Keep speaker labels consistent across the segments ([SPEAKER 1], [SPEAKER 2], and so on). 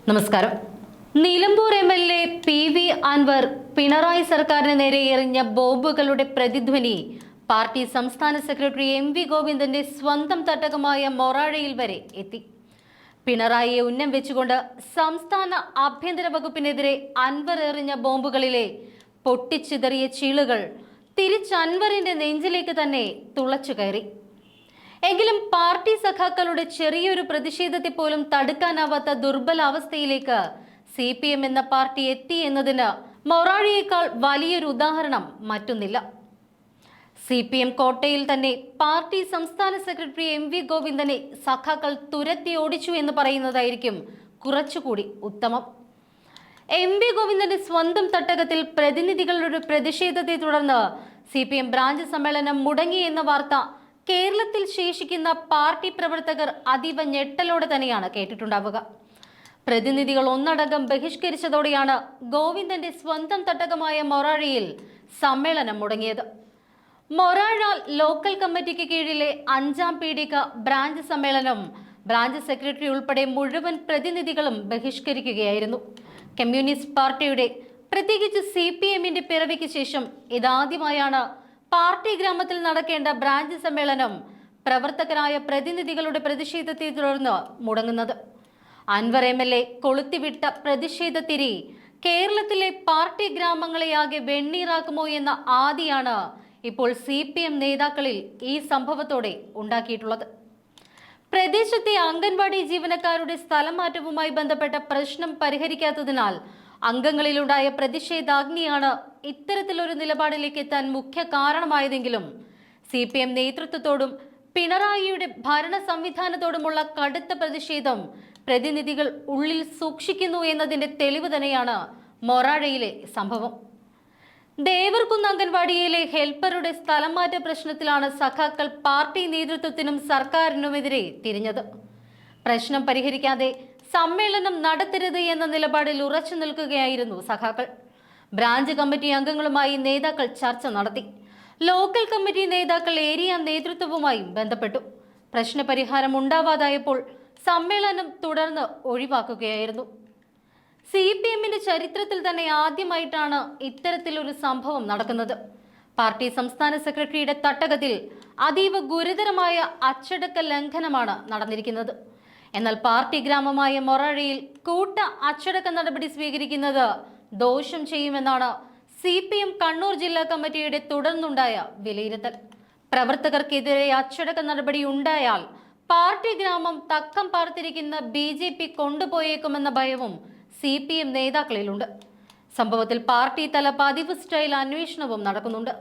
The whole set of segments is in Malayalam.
[SPEAKER 1] നമസ്കാരം. നിലമ്പൂർ എം.എൽ.എ. പി.വി. അൻവർ പിണറായി സർക്കാരിന് നേരെ എറിഞ്ഞ ബോംബുകളുടെ പ്രതിധ്വനി പാർട്ടി സംസ്ഥാന സെക്രട്ടറി എം.വി. ഗോവിന്ദന്റെ സ്വന്തം തട്ടകമായ മൊറാഴയിൽ വരെ എത്തി. പിണറായിയെ ഉന്നം വെച്ചുകൊണ്ട് സംസ്ഥാന ആഭ്യന്തര വകുപ്പിനെതിരെ അൻവർ എറിഞ്ഞ ബോംബുകളിലെ പൊട്ടിച്ചിതറിയ ചീളുകൾ തിരിച്ച് അൻവറിന്റെ നെഞ്ചിലേക്ക് തന്നെ തുളച്ചു കയറി. എങ്കിലും പാർട്ടി സഖാക്കളുടെ ചെറിയൊരു പ്രതിഷേധത്തെ പോലും തടുക്കാനാവാത്ത ദുർബല അവസ്ഥയിലേക്ക് CPM എന്ന പാർട്ടി എത്തി എന്നതിന് മൊറാഴിയേക്കാൾ വലിയൊരു ഉദാഹരണം മറ്റൊന്നില്ല. CPM കോട്ടയിൽ തന്നെ പാർട്ടി സംസ്ഥാന സെക്രട്ടറി എം.വി. ഗോവിന്ദനെ സഖാക്കൾ തുരത്തി ഓടിച്ചു എന്ന് പറയുന്നതായിരിക്കും കുറച്ചുകൂടി ഉത്തമം. എം.വി. ഗോവിന്ദന്റെ സ്വന്തം തട്ടകത്തിൽ പ്രതിനിധികളുടെ പ്രതിഷേധത്തെ തുടർന്ന് CPM ബ്രാഞ്ച് സമ്മേളനം മുടങ്ങി എന്ന വാർത്ത കേരളത്തിൽ ശേഷിക്കുന്ന പാർട്ടി പ്രവർത്തകർ അതീവ ഞെട്ടലോടെ തന്നെയാണ് കേട്ടിട്ടുണ്ടാവുക. പ്രതിനിധികൾ ഒന്നടങ്കം ബഹിഷ്കരിച്ചതോടെയാണ് ഗോവിന്ദന്റെ സ്വന്തം തട്ടകമായ മൊറാഴയിൽ സമ്മേളനം മുടങ്ങിയത്. മൊറാഴ ലോക്കൽ കമ്മിറ്റിക്ക് കീഴിലെ 5ാം പീഠിക ബ്രാഞ്ച് സമ്മേളനം ബ്രാഞ്ച് സെക്രട്ടറി ഉൾപ്പെടെ മുഴുവൻ പ്രതിനിധികളും ബഹിഷ്കരിക്കുകയായിരുന്നു. കമ്മ്യൂണിസ്റ്റ് പാർട്ടിയുടെ പ്രത്യേകിച്ച് CPMന്റെ പിറവിക്ക് ശേഷം ഇതാദ്യമായാണ് പാർട്ടി ഗ്രാമത്തിൽ നടക്കേണ്ട ബ്രാഞ്ച് സമ്മേളനം പ്രവർത്തകരായ പ്രതിനിധികളുടെ പ്രതിഷേധത്തെ തുടർന്ന് മുടങ്ങുന്നത്. അൻവർ MLA കൊളുത്തിവിട്ട പ്രതിഷേധത്തിരി കേരളത്തിലെ പാർട്ടി ഗ്രാമങ്ങളെയാകെ വെണ്ണീറാക്കുമോ എന്ന ആദിയാണ് ഇപ്പോൾ CPM നേതാക്കളിൽ ഈ സംഭവത്തോടെ ഉണ്ടാക്കിയിട്ടുള്ളത്. പ്രദേശത്തെ അംഗൻവാടി ജീവനക്കാരുടെ സ്ഥലമാറ്റവുമായി ബന്ധപ്പെട്ട പ്രശ്നം പരിഹരിക്കാത്തതിനാൽ അംഗങ്ങളിലുണ്ടായ പ്രതിഷേധാഗ്നിയാണ് ഇത്തരത്തിലൊരു നിലപാടിലേക്ക് എത്താൻ മുഖ്യ കാരണമായതെങ്കിലും CPM നേതൃത്വത്തോടും പിണറായിയുടെ ഭരണ സംവിധാനത്തോടുമുള്ള കടുത്ത പ്രതിഷേധം പ്രതിനിധികൾ ഉള്ളിൽ സൂക്ഷിക്കുന്നു എന്നതിന്റെ തെളിവ് തന്നെയാണ് മൊറാഴയിലെ സംഭവം. ദേവർകുന്ന് അംഗൻവാടിയിലെ ഹെൽപ്പറുടെ സ്ഥലം മാറ്റ പ്രശ്നത്തിലാണ് സഖാക്കൾ പാർട്ടി നേതൃത്വത്തിനും സർക്കാരിനുമെതിരെ തിരിഞ്ഞത്. പ്രശ്നം പരിഹരിക്കാതെ സമ്മേളനം നടത്തരുത് എന്ന നിലപാടിൽ ഉറച്ചു നിൽക്കുകയായിരുന്നു സഖാക്കൾ. ബ്രാഞ്ച് കമ്മിറ്റി അംഗങ്ങളുമായി നേതാക്കൾ ചർച്ച നടത്തി. ലോക്കൽ കമ്മിറ്റി നേതാക്കൾ ഏരിയ നേതൃത്വവുമായും ബന്ധപ്പെട്ടു. പ്രശ്നപരിഹാരം ഉണ്ടാവാതായപ്പോൾ സമ്മേളനം തുടർന്ന് ഒഴിവാക്കുകയായിരുന്നു. CPMന്റെ ചരിത്രത്തിൽ തന്നെ ആദ്യമായിട്ടാണ് ഇത്തരത്തിലൊരു സംഭവം നടക്കുന്നത്. പാർട്ടി സംസ്ഥാന സെക്രട്ടറിയുടെ തട്ടകത്തിൽ അതീവ ഗുരുതരമായ അച്ചടക്ക ലംഘനമാണ് നടന്നിരിക്കുന്നത്. എന്നാൽ പാർട്ടി ഗ്രാമമായ മൊറാഴയിൽ കൂട്ട അച്ചടക്ക നടപടി സ്വീകരിക്കുന്നത് ദോഷം ചെയ്യുമെന്നാണ് CPM കണ്ണൂർ ജില്ലാ കമ്മിറ്റിയുടെ തുടർന്നുണ്ടായ വിലയിരുത്തൽ. പ്രവർത്തകർക്കെതിരെ അച്ചടക്ക നടപടി ഉണ്ടായാൽ പാർട്ടി ഗ്രാമം തക്കം പാർത്തിരിക്കുന്ന BJP കൊണ്ടുപോയേക്കുമെന്ന ഭയവും CPM നേതാക്കളിലുണ്ട്. സംഭവത്തിൽ പാർട്ടി തല പതിവ് സ്റ്റൈൽ അന്വേഷണവും നടക്കുന്നുണ്ട്.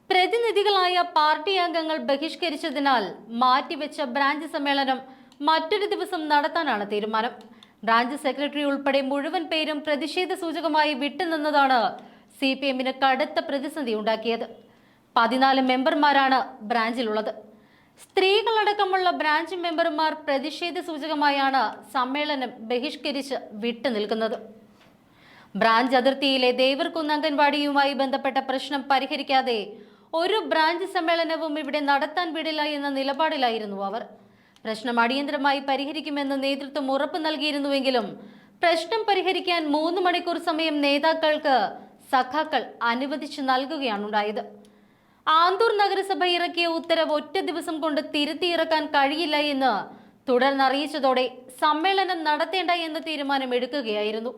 [SPEAKER 1] പ്രതിനിധികളായ പാർട്ടി അംഗങ്ങൾ ബഹിഷ്കരിച്ചതിനാൽ മാറ്റിവെച്ച ബ്രാഞ്ച് സമ്മേളനം മറ്റൊരു ദിവസം നടത്താനാണ് തീരുമാനം. ബ്രാഞ്ച് സെക്രട്ടറി ഉൾപ്പെടെ മുഴുവൻ പേരും പ്രതിഷേധ സൂചകമായി വിട്ടുനിന്നതാണ് CPMന് കടുത്ത പ്രതിസന്ധി ഉണ്ടാക്കിയത്. 14 മെമ്പർമാരാണ് ബ്രാഞ്ചിലുള്ളത്. സ്ത്രീകളടക്കമുള്ള ബ്രാഞ്ച് മെമ്പർമാർ പ്രതിഷേധ സൂചകമായാണ് സമ്മേളനം ബഹിഷ്കരിച്ച് വിട്ടുനിൽക്കുന്നത്. ബ്രാഞ്ച് അതിർത്തിയിലെ ദേവർകുന്ന് അംഗൻവാടിയുമായി ബന്ധപ്പെട്ട പ്രശ്നം പരിഹരിക്കാതെ ഒരു ബ്രാഞ്ച് സമ്മേളനവും ഇവിടെ നടത്താൻ വിടില്ല എന്ന നിലപാടിലായിരുന്നു അവർ. പ്രശ്നം അടിയന്തരമായി പരിഹരിക്കുമെന്ന് നേതൃത്വം ഉറപ്പ് നൽകിയിരുന്നുവെങ്കിലും പ്രശ്നം പരിഹരിക്കാൻ 3 മണിക്കൂർ സമയം നേതാക്കൾക്ക് സഖാക്കൾ അനുവദിച്ചു നൽകുകയാണുണ്ടായത്. ആന്തൂർ നഗരസഭ ഇറക്കിയ ഉത്തരവ് ഒറ്റ ദിവസം കൊണ്ട് തിരുത്തിയിറക്കാൻ കഴിയില്ല എന്ന് തുടർന്നറിയിച്ചതോടെ സമ്മേളനം നടത്തേണ്ട എന്ന തീരുമാനം എടുക്കുകയായിരുന്നു.